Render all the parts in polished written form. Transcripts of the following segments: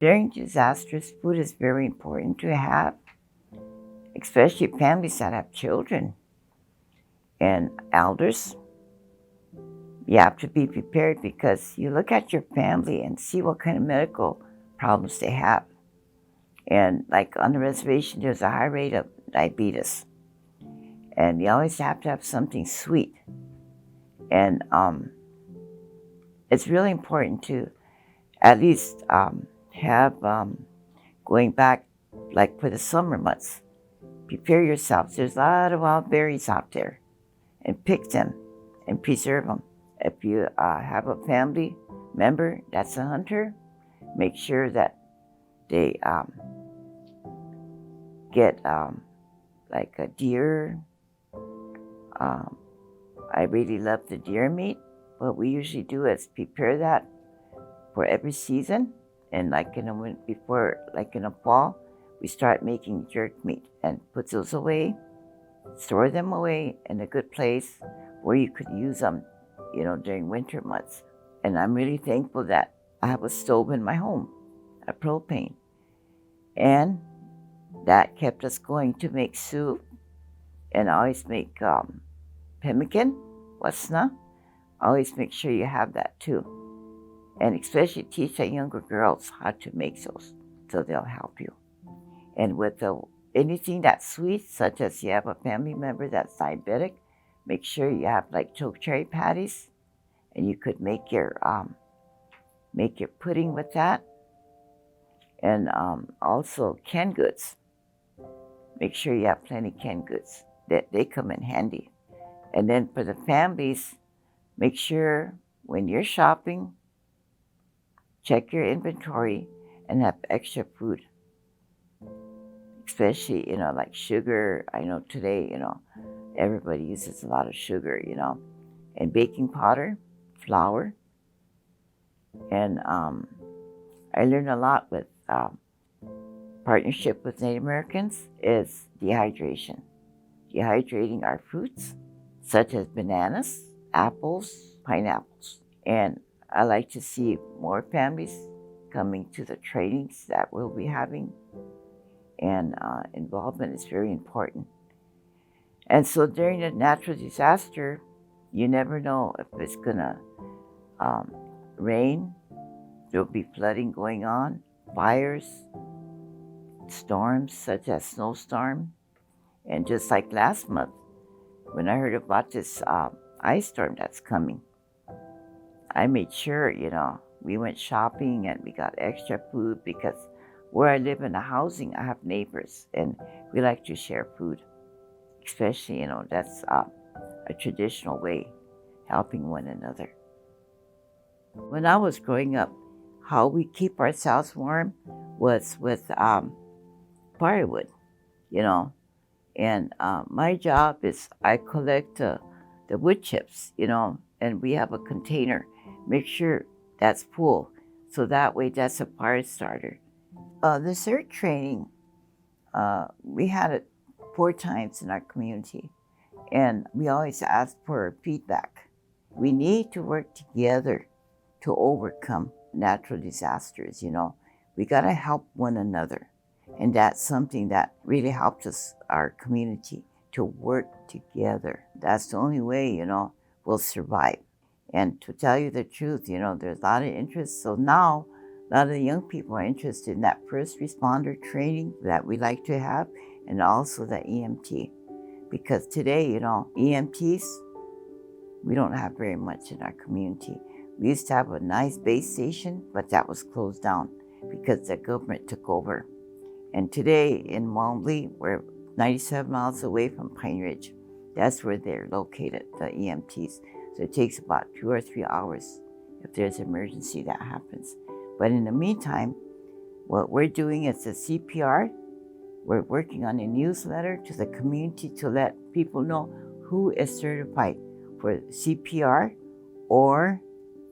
During disasters, food is very important to have, especially families that have children and elders. You have to be prepared because you look at your family and see what kind of medical problems they have. And like on the reservation, there's a high rate of diabetes. And you always have to have something sweet. And it's really important to at least have, going back, like for the summer months, prepare yourselves. There's a lot of wild berries out there, and pick them and preserve them. If you have a family member that's a hunter, make sure that they get like a deer. I really love the deer meat. What we usually do is prepare that for every season, and like in the fall, we start making jerk meat and put those away, store them away in a good place where you could use them, during winter months. And I'm really thankful that I have a stove in my home, a propane, and that kept us going to make soup. And I always make pemmican, wasna. Always make sure you have that too. And especially teach the younger girls how to make those so they'll help you. And with anything that's sweet, such as you have a family member that's diabetic, make sure you have like choke cherry patties, and you could make your pudding with that. And also canned goods. Make sure you have plenty of canned goods. That they come in handy. And then for the families, make sure when you're shopping, check your inventory and have extra food. Especially, like sugar. I know today, everybody uses a lot of sugar, and baking powder, flour. And I learned a lot with partnership with Native Americans is dehydration. Dehydrating our fruits, such as bananas, apples, pineapples. And I like to see more families coming to the trainings that we'll be having. And involvement is very important. And so during a natural disaster, you never know if it's gonna rain, there'll be flooding going on, fires, storms such as snowstorm. And just like last month, when I heard about this ice storm that's coming, I made sure, we went shopping and we got extra food because where I live in the housing, I have neighbors and we like to share food. Especially, that's a traditional way, helping one another. When I was growing up, how we keep ourselves warm was with firewood, And my job is I collect the wood chips, and we have a container. Make sure that's full, so that way that's a fire starter. The CERT training, we had it 4 times in our community, and we always ask for feedback. We need to work together to overcome natural disasters, We got to help one another. And that's something that really helped us, our community, to work together. That's the only way, we'll survive. And to tell you the truth, there's a lot of interest. So now, a lot of the young people are interested in that first responder training that we like to have, and also the EMT. Because today, EMTs, we don't have very much in our community. We used to have a nice base station, but that was closed down because the government took over. And today in Wombley, we're 97 miles away from Pine Ridge. That's where they're located, the EMTs. So it takes about 2 or 3 hours if there's an emergency that happens. But in the meantime, what we're doing is the CPR. We're working on a newsletter to the community to let people know who is certified for CPR or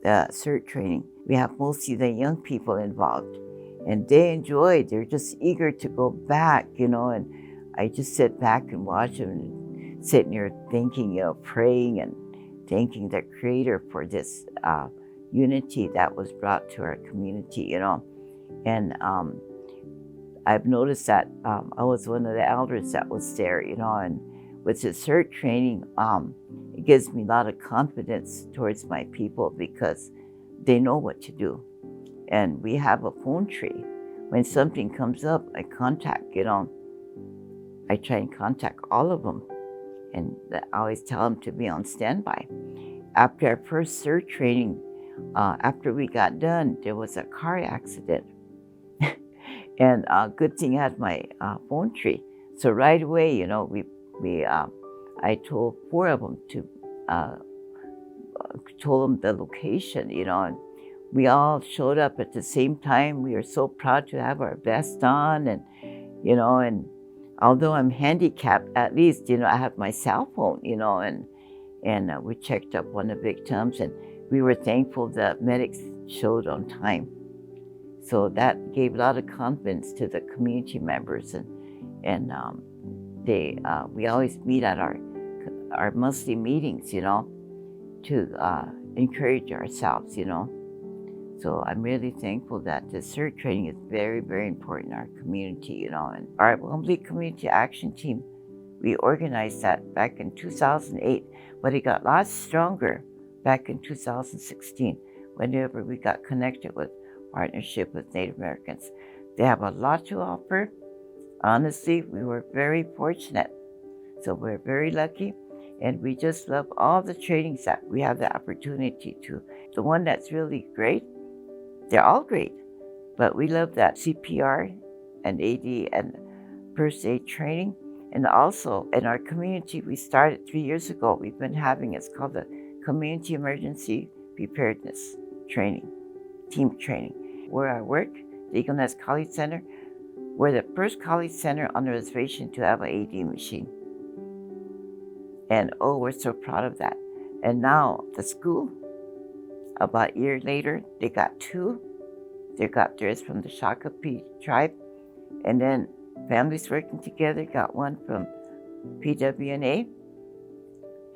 the CERT training. We have mostly the young people involved. And they enjoy it. They're just eager to go back, and I just sit back and watch them and sitting here thinking, praying and thanking the Creator for this unity that was brought to our community, And I've noticed that I was one of the elders that was there, and with the CERT training, it gives me a lot of confidence towards my people because they know what to do. And we have a phone tree. When something comes up, I try and contact all of them. And I always tell them to be on standby. After our first CERT training, after we got done, there was a car accident. And good thing I had my phone tree. So right away, I told 4 of them to told them the location, and we all showed up at the same time. We were so proud to have our vest on, and and although I'm handicapped, at least I have my cell phone, and we checked up on the victims, and we were thankful that medics showed on time. So that gave a lot of confidence to the community members, and we always meet at our monthly meetings, to encourage ourselves, So I'm really thankful that the CERT training is very, very important in our community, and our Complete Community Action Team, we organized that back in 2008, but it got a lot stronger back in 2016, whenever we got connected with partnership with Native Americans. They have a lot to offer. Honestly, we were very fortunate. So we're very lucky, and we just love all the trainings that we have the opportunity to. The one that's really great, they're all great, but we love that CPR and AD and first aid training. And also in our community, we started 3 years ago. We've been having, it's called the Community Emergency Preparedness Training, team training. Where I work, the Eagle Nest College Center, we're the first college center on the reservation to have an AD machine. And we're so proud of that. And now the school, about a year later, they got 2. They got theirs from the Shakopee tribe, and then families working together got one from PWNA,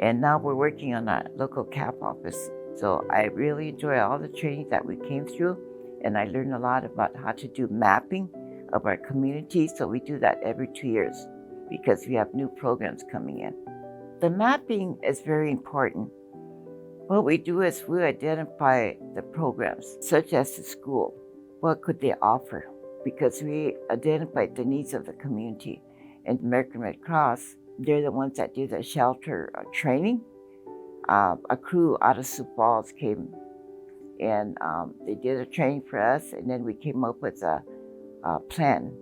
and now we're working on our local CAP office. So I really enjoy all the training that we came through, and I learned a lot about how to do mapping of our community. So we do that every 2 years because we have new programs coming in. The mapping is very important. What we do is we identify the programs, such as the school. What could they offer? Because we identified the needs of the community. And American Red Cross, they're the ones that do the shelter training. A crew out of Sioux Falls came, and they did a training for us, and then we came up with a plan,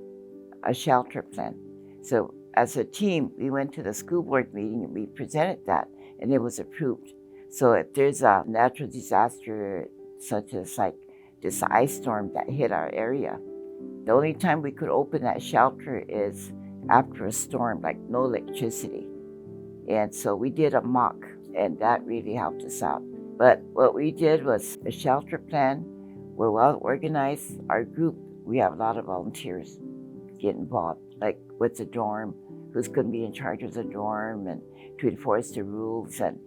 a shelter plan. So as a team, we went to the school board meeting and we presented that, and it was approved. So if there's a natural disaster, such as like this ice storm that hit our area, the only time we could open that shelter is after a storm, like no electricity. And so we did a mock, and that really helped us out. But what we did was a shelter plan. We're well organized. Our group, we have a lot of volunteers get involved, like what's a dorm, who's going to be in charge of the dorm, and to enforce the rules, and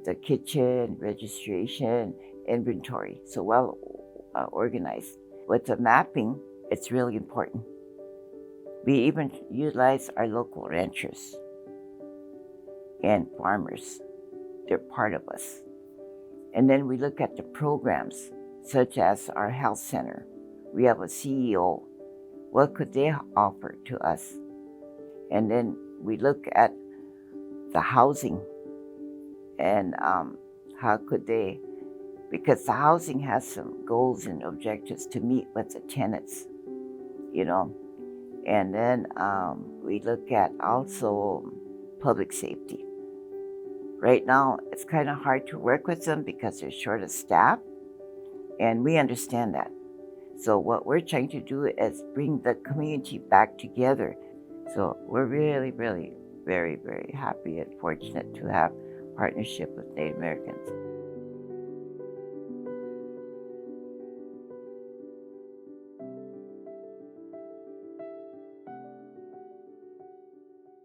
the kitchen, registration, inventory. So well organized. With the mapping, it's really important. We even utilize our local ranchers and farmers. They're part of us. And then we look at the programs, such as our health center. We have a CEO. What could they offer to us? And then we look at the housing and how could they, because the housing has some goals and objectives to meet with the tenants, And then we look at also public safety. Right now, it's kind of hard to work with them because they're short of staff, and we understand that. So what we're trying to do is bring the community back together. So we're really, really very, very happy and fortunate to have partnership with Native Americans.